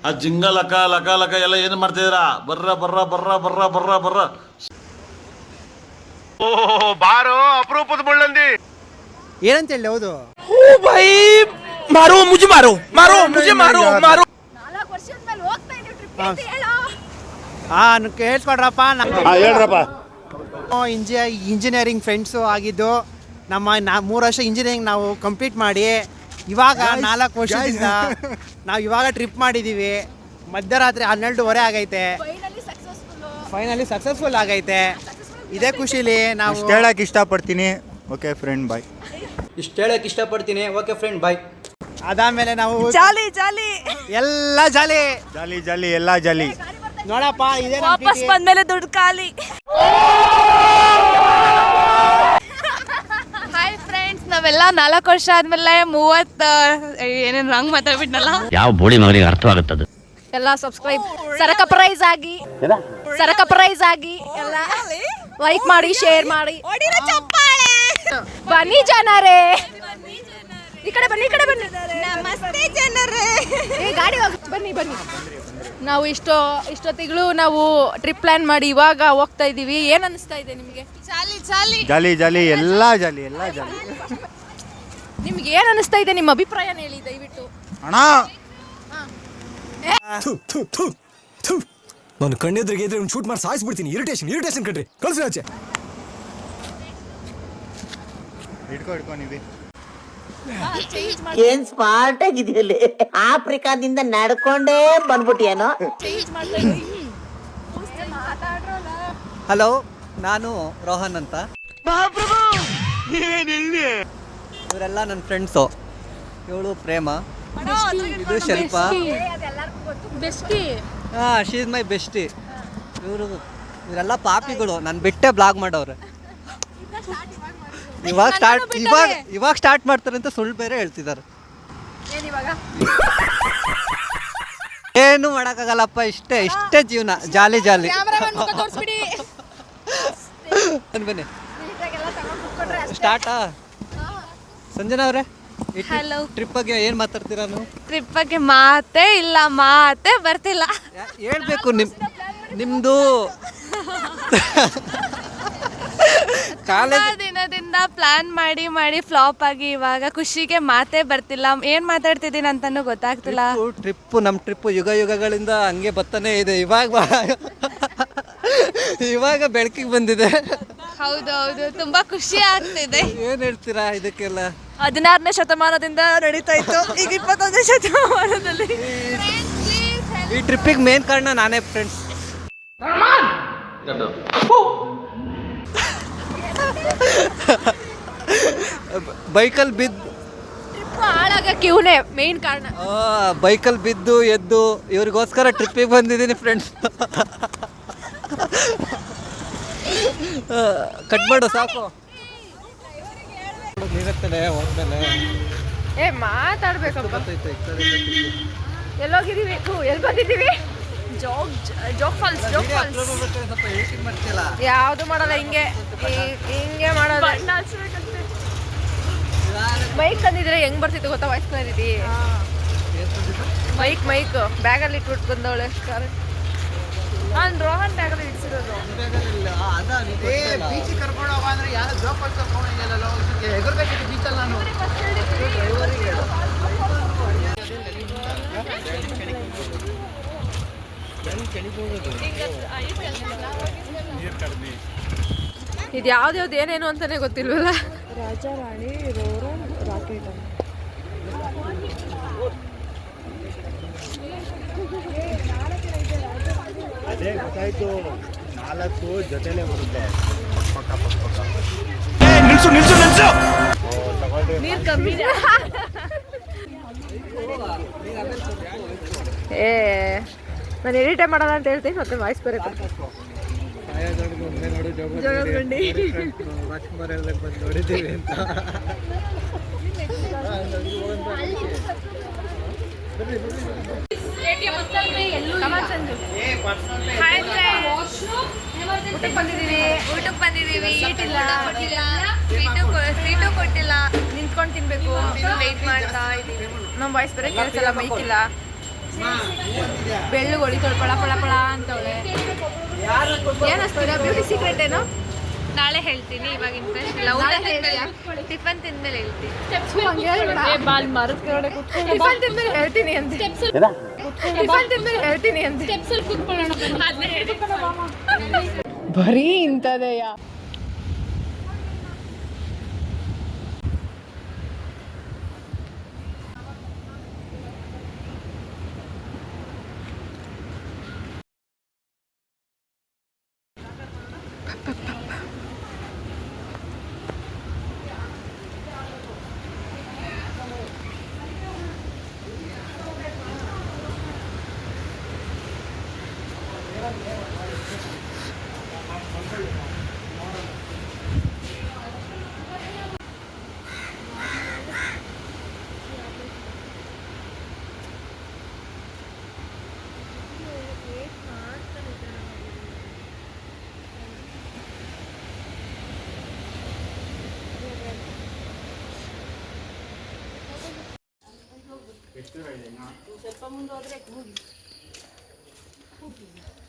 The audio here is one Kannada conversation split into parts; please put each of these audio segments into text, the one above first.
ಆ ಜಿಂಗ ಲಕ ಲಕ ಲಕ ಎಲ್ಲ ಏನು ಮಾಡ್ತಿದ್ದೀರಾ? ಬರ್ರ ಬರ್ರ ಬರ್ರ ಬರ್ರ ಬರ್ರ ಬರ್ರ. ಓಹೋ ಬಾರೋ ಅಪರೂಪದ ಮುಳ್ಳಂದಿ. ಏನಂತ ಹೇಳಿ ಹೌದು. ಓ ಬೈ ಮಾರೋ ಮುಜೆ ಮಾರೋ ಮಾರೋ ಮುಜೆ ಮಾರೋ ಮಾರೋ. 4 ವರ್ಷದ ಮೇಲೆ ಹೋಗ್ತಾ ಇದೀವಿ ಟ್ರಿಪ್ ಅಂತ ಹೇಳೋ. ಕೇಳಿಸ್ಕೊಡ್ರಪ್ಪ. ಹೇಳ್ರಪ್ಪ. ಇಂಜಿನಿಯರಿಂಗ್ ಫ್ರೆಂಡ್ಸು ಆಗಿದ್ದು ನಮ್ಮ 3 ವರ್ಷ ಇಂಜಿನಿಯರಿಂಗ್ ನಾವು ಕಂಪ್ಲೀಟ್ ಮಾಡಿ ಇವಾಗ 4 ವರ್ಷದಿಂದ ನಾವು ಇವಾಗ ಟ್ರಿಪ್ ಮಾಡಿದ್ದೀವಿ. ಮಧ್ಯರಾತ್ರಿ 12:30 ಆಗೈತೆ. ಫೈನಲಿ ಸಕ್ಸಸ್ಫುಲ್ ಆಗೈತೆ. ಇದೇ ಖುಷಿಲಿ ನಾವು ಹೇಳಕ್ಕೆ ಇಷ್ಟಪಡ್ತೀನಿ. Okay friend bye. ಹೇಳಕ್ಕೆ ಇಷ್ಟಪಡ್ತೀನಿ. Okay friend bye. ಅದಾದ್ಮೇಲೆ ನಾವು ಜಾಲಿ ಜಾಲಿ ಎಲ್ಲ ಜಾಲಿ ಜಾಲಿ ಜಾಲಿ ಎಲ್ಲ ಜಾಲಿ. ನೋಡಪ್ಪ ಇದೇ ವಾಪಸ್ ಬಂದ್ಮೇಲೆ ದುಡ್ಡು ಖಾಲಿ. ಹಾಯ್ ಫ್ರೆಂಡ್ಸ್, ನಾವೆಲ್ಲ 4 ವರ್ಷ ಆದ್ಮೇಲೆ 30 ಏನೇನು ಹಂಗ್ ಮಾತಾಡ್ಬಿಟ್ನಲ್ಲ. ಯಾವ ಬೋಳಿ ಮಗನಿಗೆ ಅರ್ಥವಾಗುತ್ತದೆ. ಎಲ್ಲ ಸಬ್ಸ್ಕ್ರೈಬ್ ಸರಕ ಆಗಿ ಎಲ್ಲ ಲೈಕ್ ಮಾಡಿ ಶೇರ್ ಮಾಡಿ. ಬನ್ನಿ ಜನರೇ, ಈ ಕಡೆ ಬನ್ನಿ ನಮಸ್ತೆ ಜನರೇ. ಗಾಡಿ ಬನ್ನಿ ನಾವು ಇಷ್ಟೊತ್ತಿಗಳು ನಾವು ಟ್ರಿಪ್ ಪ್ಲಾನ್ ಮಾಡಿ ಇವಾಗ ಹೋಗ್ತಾ ಇದೀವಿ. ಏನ್ ಅನಿಸ್ತಾ ಇದೆ ನಿಮಗೆ? ಜಾಲಿ ಜಾಲಿ ಎಲ್ಲ ಜಾಲಿ ಎಲ್ಲ ಜಾಲಿ. ನಿಮ್ಗೆ ಏನ್ ಅನಿಸ್ತಾ ಇದೆ? ನಿಮ್ಮ ಅಭಿಪ್ರಾಯ ಹೇಳಿ ದಯವಿಟ್ಟು. ಅಣ್ಣ ನಾನು ಕಣ್ಣೆದ್ರಿಗೆ ಇದ್ರೆ ಶೂಟ್ ಮಾಡಿ ಸಾಯಿಸ್ಬಿಡ್ತೀನಿ. ಇರಿಟೇಷನ್ ಕಣ್ರಿ. ಕಳ್ಸಿ ಆಚೆ. ಹಿಡ್ಕೊ ನೀವಿ. ಏನ್ ಸ್ಮಾರ್ಟ್ ಆಗಿದೆಯಲ್ಲಿ. ಆಫ್ರಿಕಾದಿಂದ ನಡ್ಕೊಂಡೇ ಬಂದ್ಬಿಟ್ಟಿಯೇನೋ. ಹಲೋ, ನಾನು ರೋಹನ್ ಅಂತ. ಇವರೆಲ್ಲ ನನ್ನ ಫ್ರೆಂಡ್ಸು. ಇವಳು ಪ್ರೇಮ, ಇದು Shilpa. She is my bestie. ಇವರೆಲ್ಲ ಪಾಪಿಗಳು. ನಾನು ಬಿಟ್ಟೆ ಬ್ಲಾಗ್ ಮಾಡೋರು. ಇವಾಗ ಸ್ಟಾರ್ಟ್ ಮಾಡ್ತಾರೆ ಅಂತ ಸುಳ್ಳು ಬೇರೆ ಹೇಳ್ತಿದ್ದಾರೆ. ಏನು ಮಾಡೋಕ್ಕಾಗಲ್ಲಪ್ಪ. ಇಷ್ಟೇ ಜೀವನ. ಜಾಲಿ ಜಾಲಿ. ಬನ್ನಿ ಸ್ಟಾರ್ಟಾ. ಸಂಜನಾ ಅವರೇ, ಟ್ರಿಪ್ ಬಗ್ಗೆ ಏನು ಮಾತಾಡ್ತೀರಾ ನೀವು? ಟ್ರಿಪ್ ಬಗ್ಗೆ ಮಾತೇ ಬರ್ತಿಲ್ಲ. ಹೇಳ್ಬೇಕು ನಿಮ್ದು ದಿನದಿಂದ ಪ್ಲಾನ್ ಮಾಡಿ ಫ್ಲಾಪ್ ಆಗಿ ಇವಾಗ ಖುಷಿಗೆ ಮಾತೇ ಬರ್ತಿಲ್ಲ. ಏನ್ ಮಾತಾಡ್ತಿದ್ದೀನಿ ಅಂತಾನು ಗೊತ್ತಾಗ್ತಿಲ್ಲ. ನಮ್ಮ ಟ್ರಿಪ್ ಯುಗಗಳಿಂದ ಹಂಗೆ ಬರ್ತಾನೆ ಇದೆ. ಇವಾಗ ಬೆಳಕಿಗೆ ಬಂದಿದೆ. ಹೌದು, ತುಂಬಾ ಖುಷಿ ಆಗ್ತಿದೆ. ಏನ್ ಹೇಳ್ತೀರಾ ಇದಕ್ಕೆಲ್ಲ? 16ನೇ ಶತಮಾನದಿಂದ ನಡೀತಾ ಇತ್ತು, ಈಗ 21ನೇ ಶತಮಾನದಲ್ಲಿ. ಈ ಟ್ರಿಪ್ಪಿಗೆ ಮೇನ್ ಕಾರಣ ನಾನೇ ಫ್ರೆಂಡ್ಸ್. ಬೈಕಲ್ಲಿ ಬಿದ್ದು ಹಾಳಾಗಕ್ಕೆ ಇವನೇ ಮೇನ್ ಕಾರಣ. ಬೈಕಲ್ಲಿ ಬಿದ್ದು ಎದ್ದು ಇವ್ರಿಗೋಸ್ಕರ ಟ್ರಿಪ್ಪಿಗೆ ಬಂದಿದ್ದೀನಿ ಫ್ರೆಂಡ್ಸ್. ಕಟ್ ಮಾಡು ಸಾಕು. ಮಾತಾಡ್ಬೇಕಪ್ಪ. ಎಲ್ಲೋಗಿದ್ದೀವಿ? ಎಲ್ಲಿ ಬಂದಿದ್ದೀವಿ? ಜೋಗ್ ಫಾಲ್ಸ್. ಯಾವುದು ಮಾಡಲ್ಲ, ಹಿಂಗೆ ಮಾಡೋದು. ಮೈಕ್ ತಂದಿದ್ರೆ ಹೆಂಗ್ ಬರ್ತಿತ್ತು ಗೊತ್ತಾ? ವಾಯ್ಸ್ ತಂದಿದ್ದಿ ಮೈಕ್ ಬ್ಯಾಗಲ್ಲಿ ಇಟ್ಬಿಟ್ಟು ಬಂದವಳೆ. ನಾನು ರೋಹನ್ ಬ್ಯಾಗಲ್ಲಿ ಇಡ್ಸಿರೋದು. ಇದು ಯಾವ್ದು ಏನೇನು ಅಂತಾನೆ ಗೊತ್ತಿಲ್ವಲ್ಲ. ರಾಜಾ ರಾಣಿ ರೋರನ್ ರಾಕೆಟ್. ಅದೇ ಗೊತ್ತಾಯ್ತು. 4 ಜೊತೆಲೇ ಬರುತ್ತೆ. ನಿಲ್ಸು ನೀರು ಕಮ್ಮಿ. ನಾನು ಎಡಿಟೇ ಮಾಡೋಣ ಅಂತ ಹೇಳ್ತೀನಿ, ಮತ್ತೆ ವಾಯ್ಸ್ ಬೇರೆ ಜೋಗಗುಂಡಿ ರಾಜ್ಕುಮಾರ್ ಬಂದು ನೋಡಿದ್ದೀವಿ ಅಂತ. ಊಟಕ್ಕೆ ಬಂದಿದ್ದೀವಿ. ಸೀಟು ಕೊಟ್ಟಿಲ್ಲ. ನಿಂತ್ಕೊಂಡು ತಿನ್ಬೇಕು. ವೆಯ್ಟ್ ಮಾಡ್ತಾ ಇದ್ದೀವಿ. ನಮ್ಮ ವಾಯ್ಸ್ ಬೇರೆ ಕೇಳಿಸಲ್ಲ, ಮೈಕ್ ಇಲ್ಲ. ಬೆಳ್ಳುಗೆ ಹೊಳಿತಾಳೆ ಪಳ ಪಳ ಪಳ ಅಂತವಳೆ. ಏನಿಸ್ತೀರಾ ಬ್ಯೂಟಿ ಸೀಕ್ರೆಟ್ ಏನು? ನಾಳೆ ಹೇಳ್ತೀನಿ, ಇವಾಗ ಇಂಟ್ರೆಸ್ಟ್ ಇಲ್ಲ. ಟಿಫನ್ ತಿಂದ್ಮೇಲೆ ಹೇಳ್ತೀನಿ. ಟಿಫನ್ ತಿಂದ್ಮೇಲೆ ಹೇಳ್ತೀನಿ ಅಂತ. ಟಿಫನ್ ತಿಂದ್ಮೇಲೆ ಹೇಳ್ತೀನಿ ಅಂತ. ಬರೀ ಇಂಥದೆಯ.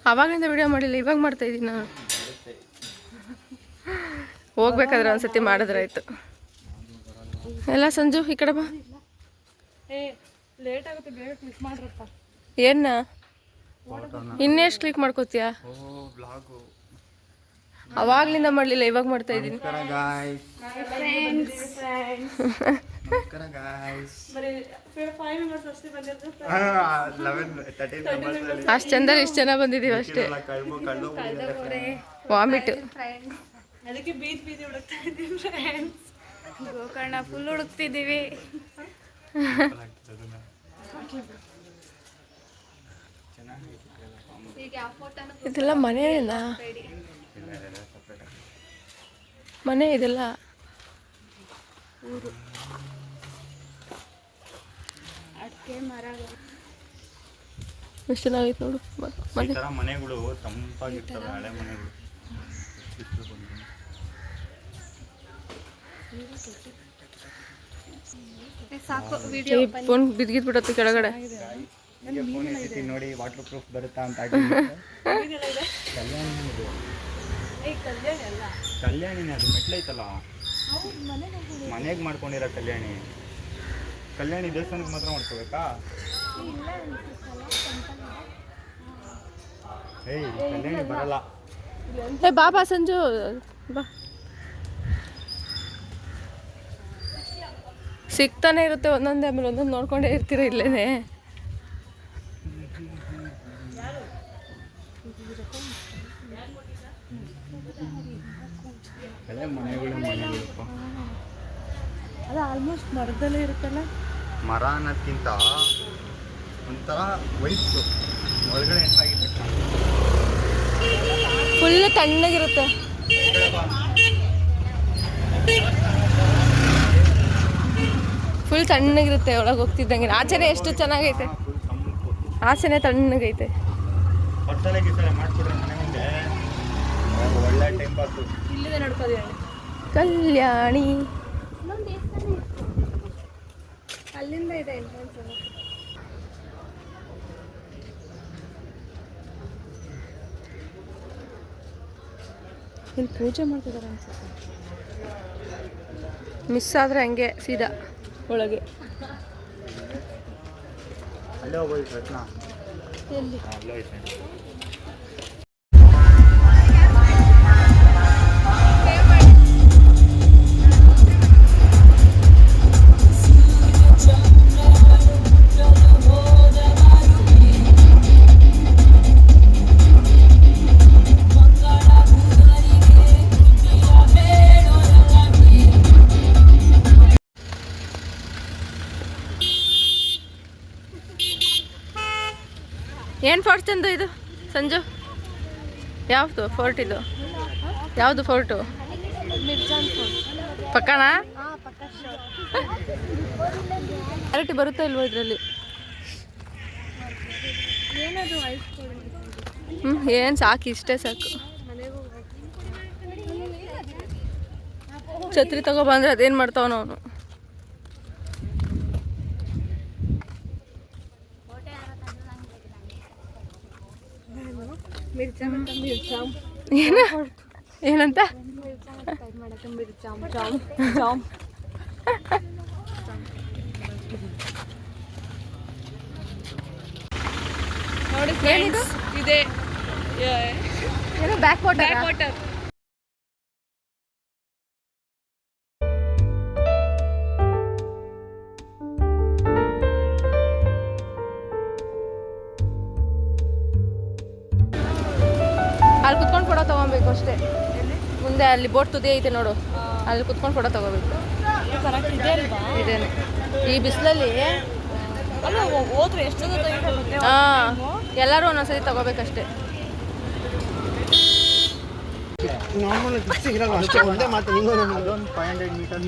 ಅವಾಗಿಂದ ವಿಡಿಯೋ ಮಾಡಿಲ್ಲ, ಇವಾಗ ಮಾಡ್ತಾ ಇದ್ದೀನಿ ನಾನು. ಹೋಗ್ಬೇಕಾದ್ರೆ ಒಂದ್ಸತಿ ಮಾಡಿದ್ರಾಯ್ತು. ಎಲ್ಲ ಸಂಜು ಈ ಕಡೆ ಬಾ. ಏನ ಇನ್ನೆಷ್ಟು ಕ್ಲಿಕ್ ಮಾಡ್ಕೋತೀಯ? ಅವಾಗ್ಲಿಂದ ಮಾಡಲಿಲ್ಲ, ಇವಾಗ ಮಾಡ್ತಾ ಇದ್ದೀನಿ. ಅಷ್ಟು ಚಂದ ಇಷ್ಟು ಜನ ಬಂದಿದ್ದೀವಿ ಅಷ್ಟೇ. ವಾಮಿಟ್. ಅದಕ್ಕೆ ಬೀದಿ ಬೀದಿ ಹುಡುಕ್ತಾ ಇದ್ದೀವಿ ಫ್ರೆಂಡ್ಸ್. ಗೋಕರ್ಣ ಫುಲ್ ಹುಡುಕ್ತಿದ್ದೀವಿ. ಇದೆಲ್ಲ ಮನೆನಾ? ಮನೆ ಇದೆಲ್ಲ ಅಡಿಕೆ ಮರ ಎಷ್ಟು ಚೆನ್ನಾಗೈತೆ ನೋಡು ಮನೆ. ಮನೆಗಳು ತಂಪಾಗಿರ್ತವೆ, ಹಳೆ ಮನೆಗಳು. ಸಾಕು ವಿಡಿಯೋ. ಫೋನ್ ಬಿದ್ದಿದ್ಬಿಡತ್ತೆ ಕೆಳಗಡೆ. ನೋಡಿ ವಾಟರ್ ಪ್ರೂಫ್ ಬರುತ್ತಾ ಅಂತ. ಕಲ್ಯಾಣಿನೇ ಅದು, ಮೆಟ್ಲೈತಲ್ಲ ಮನೆಗೆ ಮಾಡ್ಕೊಂಡಿರೋ ಕಲ್ಯಾಣಿ. ಕಲ್ಯಾಣಿ ದೇವಸ್ಥಾನಕ್ಕೆ ಮಾತ್ರ ಮಾಡ್ಕೋಬೇಕಾ? ಏಯ್ ಕಲ್ಯಾಣಿ ಬರಲ್ಲ. ಏ ಬಾ ಸಂಜು ಬಾ. ಸಿಗ್ತಾನೆ ಇರುತ್ತೆ ಒಂದೊಂದೇ, ಆಮೇಲೆ ಒಂದೊಂದು ನೋಡ್ಕೊಂಡೇ ಇರ್ತೀರ ಇಲ್ಲೇನೆ. ಮನೆಗಳಪ್ಪ ಅದು ಆಲ್ಮೋಸ್ಟ್ ಮರದಲ್ಲೇ ಇರುತ್ತಲ್ಲ. ಮರ ಅನ್ನೋದಕ್ಕಿಂತ ಒಂಥರ ವೈಟ್ಸು ಒಳಗಡೆ ಎಂಟಾಗಿರ್ಬೇಕು. ಫುಲ್ ತಣ್ಣಗಿರುತ್ತೆ. ಫುಲ್ ತಣ್ಣಗಿರುತ್ತೆ ಒಳಗೆ ಹೋಗ್ತಿದ್ದಂಗೆ. ಆಚೆನೆ ಎಷ್ಟು ಚೆನ್ನಾಗೈತೆ, ಆಚೆನೆ ತಣ್ಣಗೈತೆ. ಹೊಟ್ಟಲೆ ಗಿಸಲೆ ಮಾಡ್ಕೊಡ್ರೆ ಮನೆ ಮುಂದೆ ಒಳ್ಳೆ ಟೈಮ್ ಪಾಸು. ಇಲ್ಲಿದೆ ನೋಡ್ಕೋದಿ ಕಲ್ಯಾಣಿ. ಅಲ್ಲಿಂದ ಇದೆ ಎಂಟ್ರೆನ್ಸ್. ಇಲ್ಲಿ ಪೂಜೆ ಮಾಡ್ತಿದ್ದಾರೆ ಅನ್ಸುತ್ತೆ. ಮಿಸ್ ಆದರೆ ಹಂಗೆ ಸೀದಾ ಒಳಗೆ. ಅಲ್ಲೇ ಹೋಗೋದು ರತ್ನ. ಎಲ್ಲಿ? ಅಲ್ಲೇ ಐತೆ. ಏನು ಫೋರ್ಟ್ ಚಂದು ಇದು ಸಂಜು? ಯಾವುದು ಫೋರ್ಟ್ ಇದು? ಯಾವುದು ಫೋರ್ಟು? ಪಕ್ಕಣ ಕ್ಲಾರಿಟಿ ಬರುತ್ತಾ ಇಲ್ವೋ ಇದರಲ್ಲಿ? ಏನು ಸಾಕು, ಇಷ್ಟೇ ಸಾಕು. ಛತ್ರಿ ತಗೊಬಂದ್ರೆ ಅದೇನು ಮಾಡ್ತಾವನು ಅವನು. ಏನು ಏನಂತ ನೋಡಿ ಫ್ರೆಂಡ್ಸ್ ಇದೆ ಏನು ಬ್ಯಾಕ್ ವಾಟರ್ ವಾಟರ್. ಅಲ್ಲಿ ಕುತ್ಕೊಂಡು ಫೋಟೋ ತಗೊಬೇಕು ಅಷ್ಟೇ. ಮುಂದೆ ಅಲ್ಲಿ ಬೋಟ್ ತುದಿ ಐತೆ ನೋಡು, ಅಲ್ಲಿ ಕುತ್ಕೊಂಡು ಫೋಟೋ ತಗೋಬೇಕು. ಇದೇನೆ ಈ ಬಿಸಿಲಲ್ಲಿ ಹೋದ್ರೆ ಎಷ್ಟೊಂದು ಹಾಂ, ಎಲ್ಲರೂ ಒಂದೊಂದ್ಸತಿ ತಗೋಬೇಕಷ್ಟೇ. ನಾರ್ಮಲ್ ಇರಲ್ಲ ಅಷ್ಟೇ, ಒಂದೇ ಮಾತು ನಿಂಗೂ ಅದೊಂದು 500 ಮೀಟರ್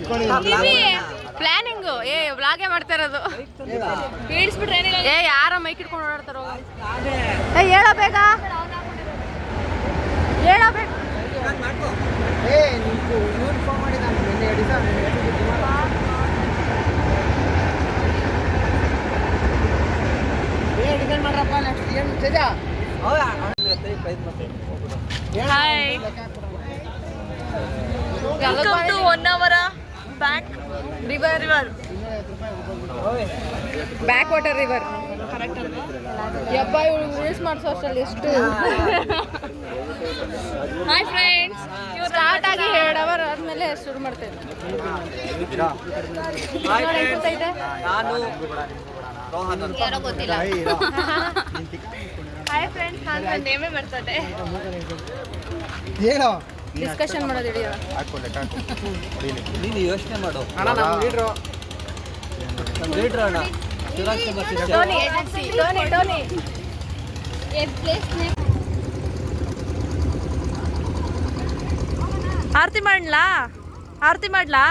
ಪ್ಲಾನಿಂಗು ವ್ಲಾಗೇ ಮಾಡ್ತಾ ಇರೋದು. ಬೀಳಿಸ್ಬಿಟ್ರೆ ಏನಿಲ್ಲ. ಯಾರ ಮೈಕ್ ಇಟ್ಕೊಂಡು ಓಡಾಡ್ತಾರೋ. ಹೇಳೋ ಬೇಗ, ಹೇಳೋ ಬೇಗ. ನಿಂತು ಯೂನಿಫಾರ್ಮ್ ಮಾಡಿ ನಾನು ನಿನ್ನೆ ಡಿಸೈನ್ ಮಾಡ್ರಪ್ಪ. ನೆಕ್ಸ್ಟ್ ಏನು Teja hi, welcome to 1 hour back river back water river. ಯಬ್ಬ ಇವಳು ರೀಲ್ಸ್ ಮಾಡಿಸೋ ಅಷ್ಟರಲ್ಲಿ ಎಷ್ಟು ಹಾಯ್ ಫ್ರೆಂಡ್ಸ್. ಸ್ಟಾರ್ಟ್ ಆಗಿ 2 hour ಆದಮೇಲೆ ಶುರು ಮಾಡ್ತೇವೆ. ಯಾರೋ ಗೊತ್ತಿಲ್ಲ. ಹಾಯ್ ಫ್ರೆಂಡ್ಸ್, ನಾನು ನೇಮೇ ಬರ್ತದೆ. ಹೇಳೋ ಡಿಸ್ಕಷನ್ ಮಾಡೋದು ಹಿಡಿಯೋ. ನೀನು ಯೋಚನೆ ಮಾಡು. ಅಣ್ಣ ನಮ್ಮ ಲೀಡ್ರು ಲೀಡ್ರ್ ಅಣ್ಣ ಟೋನಿ ಏಜೆನ್ಸಿ, ಟೋನಿ ಆರತಿ ಮಾಡ್ಲಾ, ಆರತಿ ಮಾಡ್ಲಾ.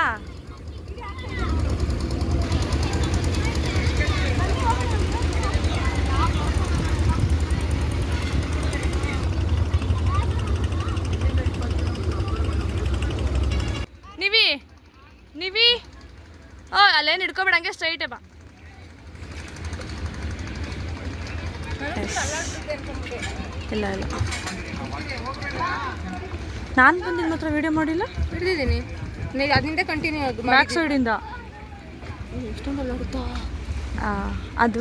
ನೀವಿ ಅಲ್ಲೇನು ಹಿಡ್ಕೊಬೇಡ, ಹಂಗೆ ಸ್ಟ್ರೈಟೇ ಬಾ. ಇಲ್ಲ ಇಲ್ಲ, ನಾನು ಬಂದು ನಿಮ್ಮ ಹತ್ರ ವಿಡಿಯೋ ಮಾಡಿಲ್ಲ. ಹಿಡಿದಿದ್ದೀನಿ, ನೀವು ಅದರಿಂದ ಕಂಟಿನ್ಯೂ ಆಗಿ ಬ್ಯಾಕ್ ಸೈಡಿಂದ. ಎಷ್ಟೊಂದಲ್ಲ ಗೊತ್ತಾ ಅದು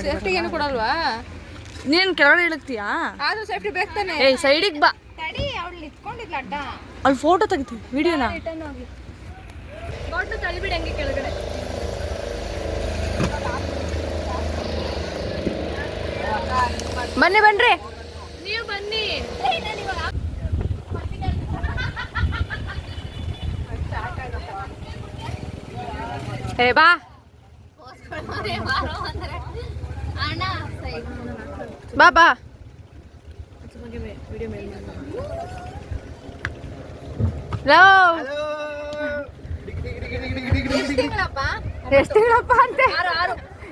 ಸೇಫ್ಟಿ ಏನು ಕೊಡಲ್ವಾ? ನೀನು ಕೆಳಗಡೆ ಇಳಕ್ತೀಯಾ? ಆದ್ರೂ ಸೇಫ್ಟಿ ಬೇಕು ತಾನೆ. ಸೈಡಿಗೆ ಬಾ. ತಡಿ, ಅವಳು ನಿಂತ್ಕೊಂಡಿದ್ಲ ಅಡ್ಡ. ಅಲ್ಲಿ ಫೋಟೋ ತೆಗಿತೀವಿ, ವಿಡಿಯೋನ. ಬಾಟ್ಲು ತಳ್ಳಿಬಿಡಿ ಹಂಗೆ ಕೆಳಗಡೆ. ಬನ್ನಿ ಬನ್ರಿ, ನೀವು ಬನ್ನಿ. ಬಾ. ಬಾ ಬಾ. ಎಷ್ಟು ತಿಂಗಳಪ್ಪ ಅಂತೆ.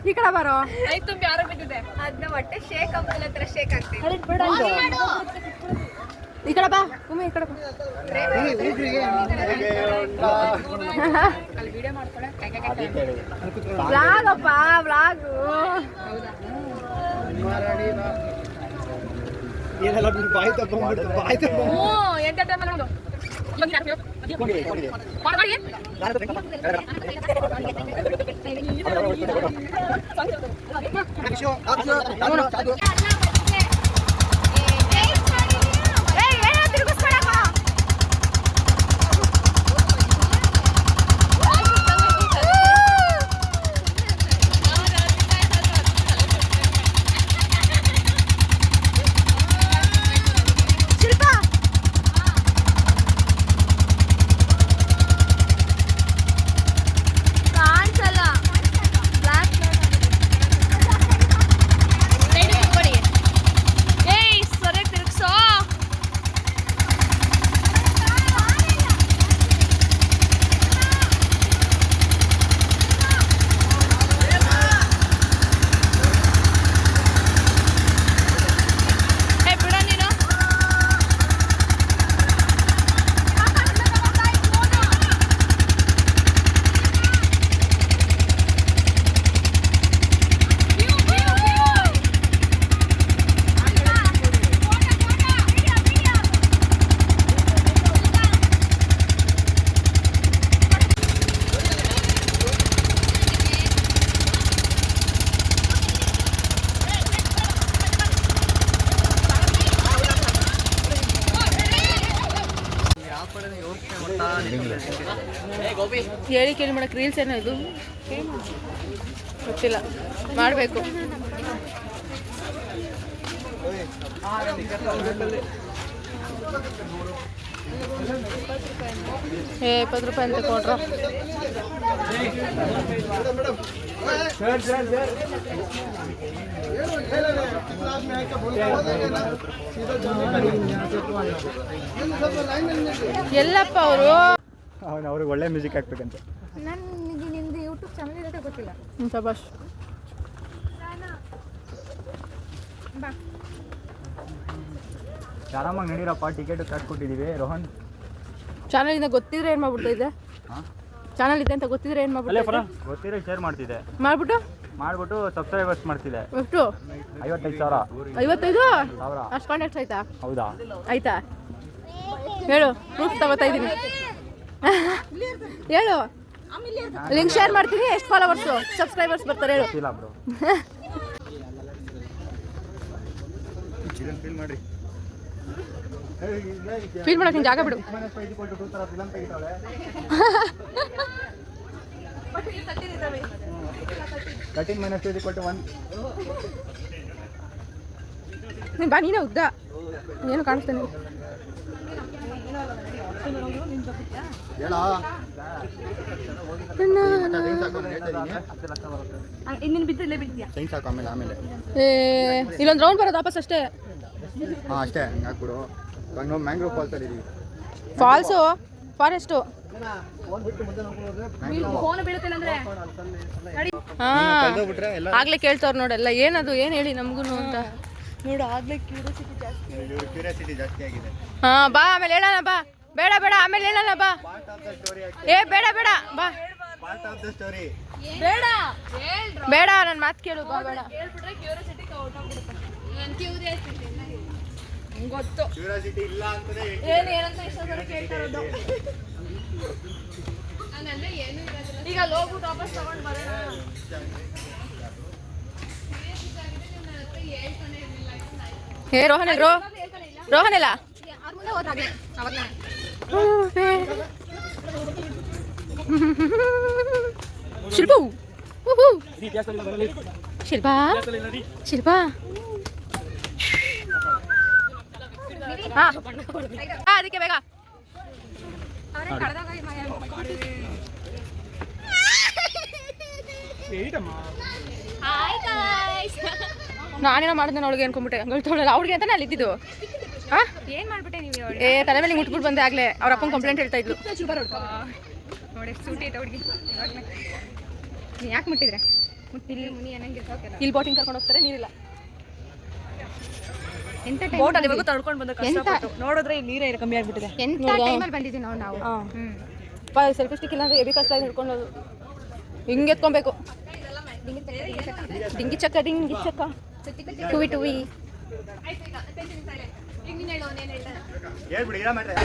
ಈ ಕಡೆ ಬರೋ. ಐದು ತುಂಬಿ 6 ಬಿದ್ದಿದೆ. ಅದನ್ನ ಹೊಟ್ಟೆ ಶೇಕ್ ಆಗಲ್ಲ, ಹತ್ರ ಶೇಕ್ ಆಗ್ತೀನಿ. ಈ ಕಡೆ ಬಾ ಕುಮ್ಮಿ, ಈ ಕಡೆ ಬಾ. ವ್ಲಾಗಪ್ಪ, ವ್ಲಾಗು. ಏನೆಲ್ಲ ಬಿಟ್ಟು ಬಾಯಿ ತಗೊಂಡ್ಬಿಡ್ತು, ಬಾಯಿ ತಗೊಂಡು ಎಂಟರ್ಟೈನ್ಮೆಂಟ್ ಮಾಡು. ಕಾಣಿಸಲ್ಲ, ಬ್ಲಾಕ್ ಹೇಳಿ ಕೇಳಿ ಮಾಡಕ್ಕೆ ರೀಲ್ಸ್ ಏನೋ ಇದು ಗೊತ್ತಿಲ್ಲ, ಮಾಡಬೇಕು. ಏ 20 ರೂಪಾಯಿ ಅಂತ ಕೊಡ್ರ. ಎಲ್ಲಪ್ಪ ಅವರು ಅವ್ರಿಗೆ ಒಳ್ಳೆ ಮ್ಯೂಸಿಕ್ ಹಾಕ್ಬೇಕಂತ. ನನಗೆ ನಿಂದು ಯೂಟ್ಯೂಬ್ ಚಾನಲ್ ಇರೋದೇ ಗೊತ್ತಿಲ್ಲ. ಶಬಾಷ್. ಆರಾಮಾಗಿ ನಡೀರಪ್ಪ, ಟಿಕೆಟ್ ಕಟ್ಕೊಟ್ಟಿದ್ದೀವಿ. ರೋಹನ್ ಚಾನಲಿಂದ ಗೊತ್ತಿದ್ರೆ ಏನು ಮಾಡ್ಬಿಡ್ತಾ ಇದ್ದೆ? ಚಾನಲ್ ಇದೆ ಅಂತ ಗೊತ್ತಿದ್ರೆ ಏನು ಮಾಡ್ಬಿಡ್ತಾ? ಗೊತ್ತಿರೋ ಶೇರ್ ಮಾಡ್ತಿದ್ದೆ, ಮಾಡ್ಬಿಟ್ಟು ಸಬ್ಸ್ಕ್ರೈಬರ್ಸ್ ಮಾಡ್ತಿದ್ದೆ. ಎಷ್ಟು? 55,000. 55,000? ಅಷ್ಟು ಕಾಂಟ್ಯಾಕ್ಟ್ಸ್ ಆಯ್ತಾ? ಹೌದಾ? ಆಯ್ತಾ ಹೇಳು, ಪ್ರೂಫ್ ತಗೋತಾ ಇದ್ದೀನಿ. ಹೇಳು, ಲಿಂಕ್ ಶೇರ್ ಮಾಡ್ತೀನಿ. ಎಷ್ಟು ಫಾಲೋವರ್ಸು ಸಬ್ಸ್ಕ್ರೈಬರ್ಸ್ ಬರ್ತಾರೆ ಹೇಳು. ಇಲ್ಲ ಬ್ರೋ. ಫೀಲ್ ಮಾಡ್ರಿ, ಫೀಲ್ ಮಾಡಕ್ಕೆ ಜಾಗ ಬಿಡು. ನೀನು ಬಾ, ನೀನೇ ಉದ್ದ, ಏನು ಕಾಣಿಸ್ತೇನೆ. ಇನ್ನೇನು ಬಿದ್ದು ಇಲ್ಲೇ ಬಿಡ್ತೀಯಾ? ಇಲ್ಲೊಂದು ರೌಂಡ್ ಬರೋದು ವಾಪಸ್ ಅಷ್ಟೇ. ಅಷ್ಟೇ ಹಾಕ್ಬಿಡು. ಮ್ಯಾಂಗ್ರೋವ್ ಫಾಲ್ಸ್ ಅಲ್ಲಿ ಇದೀವಿ. Falls forest. ಆಗ್ಲೇ ಕೇಳ್ತವ್ರು ನೋಡೆಲ್ಲ, ಏನದು ಏನು ಹೇಳಿ ನಮಗೂ ಅಂತ ನೋಡು. ಆಗ್ಲೇ ಕ್ಯೂರಿಯಾಸಿಟಿ ಜಾಸ್ತಿ ಆಗಿದೆ. ಹಾ ಬಾ, ಆಮೇಲೆ ಹೇಳೋಣ ಬಾ. ಬೇಡ ಬೇಡ, ಆಮೇಲೆ ಹೇಳೋಣ ಬಾ. ಏ ಬೇಡ ಬೇಡ ಬಾ, ಬೇಡ ಬೇಡ, ನನ್ನ ಮಾತು ಕೇಳು ಬಾ. ಬೇಡ ಗೊತ್ತು ಏನು ಏನಂತ ಇಷ್ಟೊಂದು ಕೇಳ್ತಾ ಇರೋದು. ಈಗ ಹೋಗ್ಬಿಟ್ಟು ವಾಪಸ್ ತಗೊಂಡು ಬರೋಣ. ಹೇ ರೋಹನ್ ಎಲ್ರು? ರೋಹನ್ ಎಲ್ಲ ಶಿಲ್ಪು ಶಿಲ್ಪಾ ಶಿಲ್ಪಾ ಅದಕ್ಕೆ ಬೇಗ ನಾನೇನೋ ಮಾಡಿದ್ದೆ ಅವಳಿಗೆ ಅನ್ಕೊಂಡ್ಬಿಟ್ಟೆ. ಹಂಗಳ್ತವಳಲ್ಲ ಅವ್ಳಿಗೆ ಅಂತಾನೆ ಅಲ್ಲಿದ್ದು. ಏನು ಮಾಡ್ಬಿಟ್ಟೆ ನೀವು? ಏ ತಲೆ ಮೇಲೆ ಮುಟ್ಬಿಟ್ಟು ಬಂದೆ ಆಗ್ಲೇ. ಅವ್ರ ಅಪ್ಪನ ಕಂಪ್ಲೇಂಟ್ ಹೇಳ್ತಾ ಇದ್ಲು. ನೋಡಿ ಸೂಟಿ ಐತೆ ಅವ್ರಿಗೆ. ನೀವು ಯಾಕೆ ಮುಟ್ಟಿದ್ರೆ? ಮುಟ್ಟಿಲ್ಲಿ ಮುನಿ ಅನ್ನಂಗಿರ್ತಾವೆ. ಇಲ್ಲಿ ಬೋಟಿಂಗ್ ಕರ್ಕೊಂಡು ಹೋಗ್ತಾರೆ, ನೀರಿಲ್ಲ. ಎಂತ ಬೋಟ್ ಅಲ್ಲಿ ಹೋಗಿ ತಡ್ಕೊಂಡು ಬಂದ ಕಷ್ಟಪಟ್ಟು ನೋಡಿದ್ರೆ ಇಲ್ಲಿ ನೀರೇ ಕಮ್ಮಿ ಆಗ್ಬಿಟ್ಟಿದೆ. ಎಂತ ಟೈಮಲ್ಲಿ ಬಂದಿದ್ದೀವಿ ನಾವು. ಸೆಲ್ಫಿ ಸ್ಟಿಕ್ ಇಲ್ಲ ಅಂದ್ರೆ ಎಬಿ ಕಷ್ಟ ಆಗಿ ಹಿಡ್ಕೊಳ್ಳೋದು. ಹಿಂಗೆ ಎತ್ಕೊಬೇಕು. Dinghy ಚಕ್ಕ dinghy ಚಕ್ಕ ಟುವಿ ಟುವಿ. ಹೇಳ್ಬಿಡಿ, ಇಲ್ಲ ಮಾಡ್ರೆ.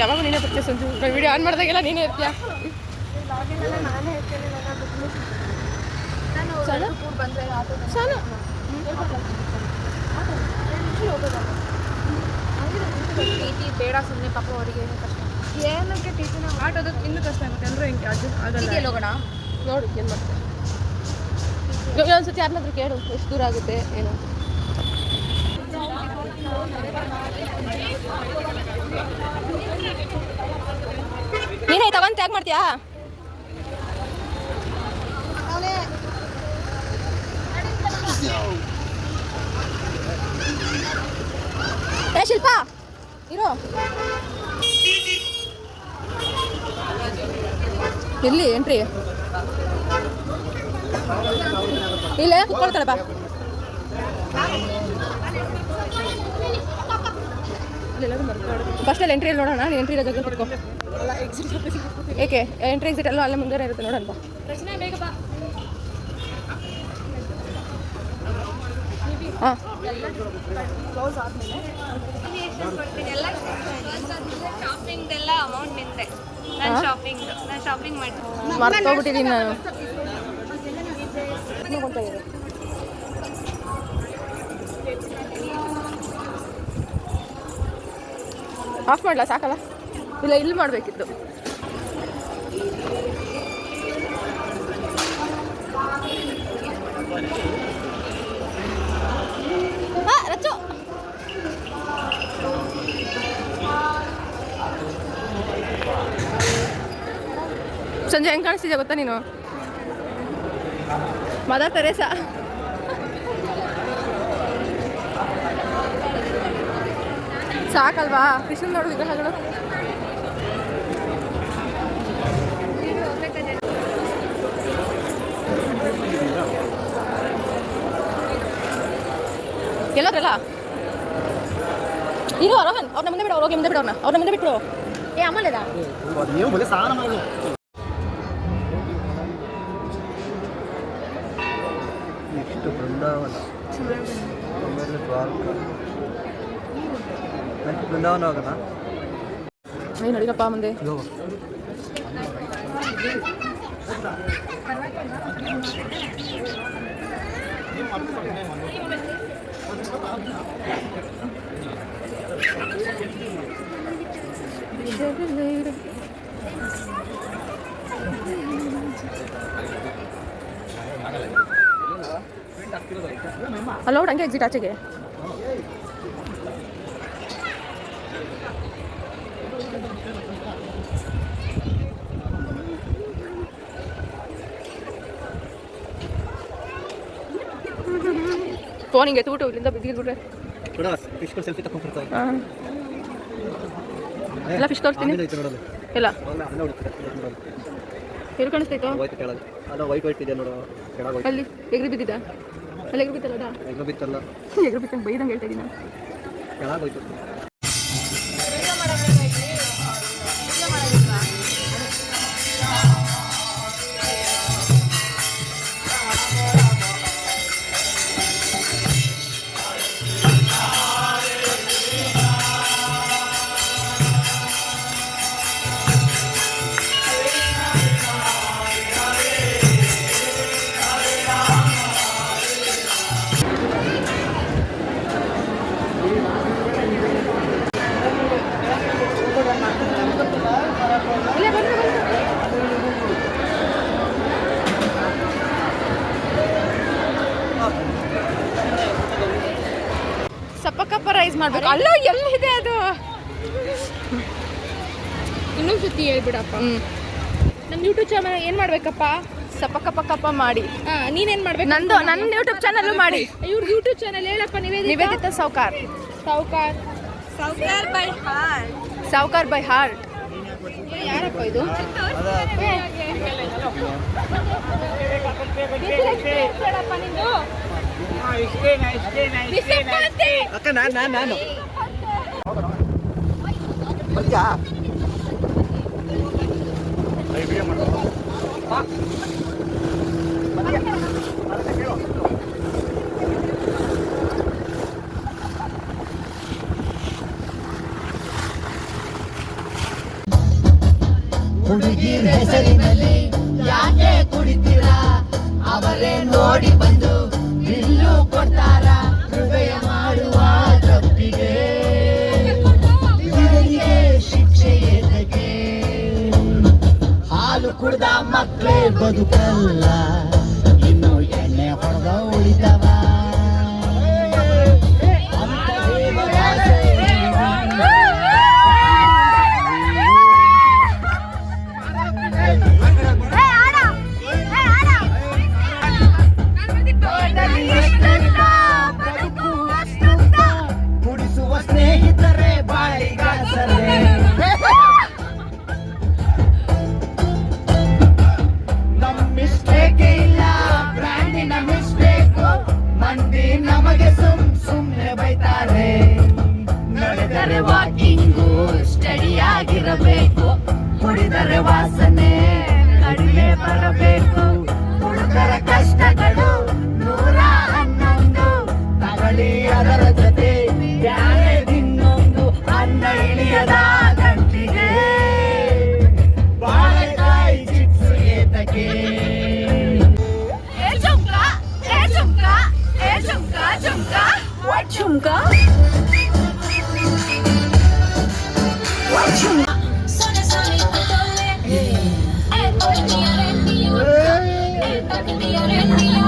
ಯಾವಾಗ ನೀನೇ ಬರ್ತೀಯ ಸಂಜು? ವಿಡಿಯೋ ಆನ್ ಮಾಡಿದಾಗೆಲ್ಲ ನೀನೇ ಇರ್ತೀಯ. ಬೇಡ ಸುಮ್ಮನೆ ಪಾಪ ಅವರಿಗೆ ಕಷ್ಟ. ಏನಕ್ಕೆ ಟೀಚಿನ ಆಟೋದ ಇನ್ನೂ ಕಷ್ಟ ಆಗುತ್ತೆ ಅಂದ್ರೆ ಹಿಂಗೆ ಆಗಲ್ಲ. ಹೋಗೋಣ ನೋಡು ಏನು ಮಾಡ್ತಾರೆ. ಒಂದ್ಸತಿ ಯಾರನ್ನಾದ್ರೂ ಕೇಳು ಎಷ್ಟು ದೂರ ಆಗುತ್ತೆ ಏನು. ನೀನೇ ತಗೊಂತ ಯಾಕೆ ಮಾಡ್ತೀಯಾ? ಏ ಶಿಲ್ಪ ಇರೋ ಎಲ್ಲಿ ಎಂಟ್ರಿ ಇಲ್ಲೇ ಕುತ್ಕೊಳ್ತಾಳೆ ಬಾ. ಫಸ್ಟಲ್ಲಿ ಎಂಟ್ರಿ ನೋಡೋಣ. ಎಂಟ್ರಿ ಇರೋ ಜಾಗ ಕುತ್ಕೋ. ಏಕೆ ಎಂಟ್ರಿ ಎಕ್ಸಿಟ್ ಎಲ್ಲ ಅಲ್ಲೇ ಮುಂದೆ ಇರುತ್ತೆ ನೋಡೋಣ ಬಾ. ಹಾಂ ಮರ್ತೋಗ್ಬಿಟ್ಟಿದ್ದೀನಿ ನಾನು. ಆಫ್ ಮಾಡಲ ಸಾಕಲ್ಲ? ಇಲ್ಲ ಇಲ್ಲಿ ಮಾಡಬೇಕಿತ್ತು. ರಚ್ಚು ಸಂಜೆ ಹೆಂಗೆ ಕಾಣಿಸ್ತಿದ್ಯಾ ಗೊತ್ತಾ ನೀನು? Mother Teresa. ಸಾಕಲ್ವಾ ಕೃಷ್ಣನ್ ನೋಡು ವಿಗ್ರಹಗಳು. ಎಲ್ಲೋದ್ರಲ್ಲ ಇರು ರೋಹನ್, ಅವ್ರನ್ನ ಮುಂದೆ ಬಿಡು. ಅವ್ರಿಗೆ ಮುಂದೆ ಬಿಡೋಣ, ಅವ್ರನ್ನ ಮುಂದೆ ಬಿಟ್ರು. ಏ ಅಮ್ಮಲ್ಲ ನೀವು ಮುಂದೆ ಸ್ನಾನ ಮಾಡೋದು. ನೆಕ್ಸ್ಟ್ ಬೃಂದಾವನ, ಆಮೇಲೆ ದ್ವಾರಕ, ನೆಕ್ಸ್ಟ್ ಬೃಂದಾವನ ಹೋಗೋಣ. ಏನು ನಡೀರಪ್ಪ ಮುಂದೆ. ಅಲ್ಲೋಡ್ ಹಂಗೆ ಎಕ್ಸಿಟ್ ಆಚೆಗೆ. ಫೋನ್ ಹಿಂಗೆ ತೂಟು ಇಲ್ಲಿಂದ ಬಿದ್ದಿರ್ಬಿಟ್ರೆ ಸೆಲ್ಫಿ ತಗೊಂಡ್ಬಿಡ್ತಾರೆ. ಹಾಂ ಎಲ್ಲ ಫಿಶ್ ತೋರಿಸ್ತೀನಿ. ಇಲ್ಲ ಎಲ್ಲಿ ಕಾಣಿಸ್ತೈತೋ? ವೈಟ್ ವೈಟ್ ಇದೆ ನೋಡು. ಅಲ್ಲಿ ಎಗ್ರಿ ಬಿದ್ದಿದ್ದ? ಅಲ್ಲಿ ಎಗ್ರಿ ಬಿತ್ತಲ್ಲ? ಎಗ್ರು ಬಿತ್ತಲ್ಲ, ಎಗ್ರಿ ಬಿತ್ತಂಗೆ ಬೈದಂಗೆ ಹೇಳ್ತಾ ಇದ್ದೀನಿ. ಕೆಳಗೋಯ್ತು. ಸಪ್ಪಕಪ್ಪ ರೈಸ್ ಮಾಡ್ಬೇಕು. ಅಲ್ಲ ಎಲ್ಲಿದೆ ಅದು? ಇನ್ನೊಂದು ಸುತ್ತಿ ಹೇಳ್ಬಿಡಪ್ಪ. ನಮ್ಮ ಯೂಟ್ಯೂಬ್ ಚಾನಲ್ ಏನು ಮಾಡಬೇಕಪ್ಪ? ಸಪ್ಪಕಪ್ಪ ಮಾಡಿ. ನೀನೇನು ಮಾಡ್ಬೇಕು? ನನ್ನ ಯೂಟ್ಯೂಬ್ ಚಾನಲ್ ಮಾಡಿ. ಇವ್ರ ಯೂಟ್ಯೂಬ್ ಚಾನಲ್ ಹೇಳಪ್ಪ. ನಿವೇದಿತಾ ಸಾವ್ಕಾರ್. Savkar by heart. ಯಾರಪ್ಪ ಇದು? ಅಕ್ಕ ನಾನು ಹುಡುಗಿರ ಹೆಸರಿನಲ್ಲಿ ಯಾಕೆ ಕುಡಿತೀರಾ? ಅವರೇ ನೋಡಿ ಬಂದು ಬಿಲ್ಲು ಕೊಡ್ತಾರ. ಹೃದಯ ಮಾಡುವ ತಪ್ಪಿಗೆ ಇವರಿಗೆ ಶಿಕ್ಷೆ ಏತಕ್ಕೆ? ಹಾಲು ಕುಡ್ದ ಮಕ್ಕಳೇ ಬದುಕಲ್ಲ, ಇನ್ನು ಎಣ್ಣೆ ಹೊಡೆದ ಉಳಿತವ. ವಾಕಿಂಗು ಸ್ಟಡಿ ಆಗಿರಬೇಕು, ಕುಡಿದರೆ ವಾಸನೆ ಕಡಿಮೆ ಬರಬೇಕು. ಹುಡುಗರ ಕಷ್ಟಗಳು 111, ತಗಳಿ ಅದರ ಜೊತೆ ಬ್ಯಾರೆ ಇನ್ನೊಂದು, ಅನ್ನ ಇಳಿಯದ ಗಂಟಿಗೆ ಬಾಳೆಕಾಯಿ ಚಿಪ್ಸ್ ಏತಕ್ಕೆ. झुमका सोने सोने पटोले ए पटनिया रेंडियो ए पटनिया रेंडियो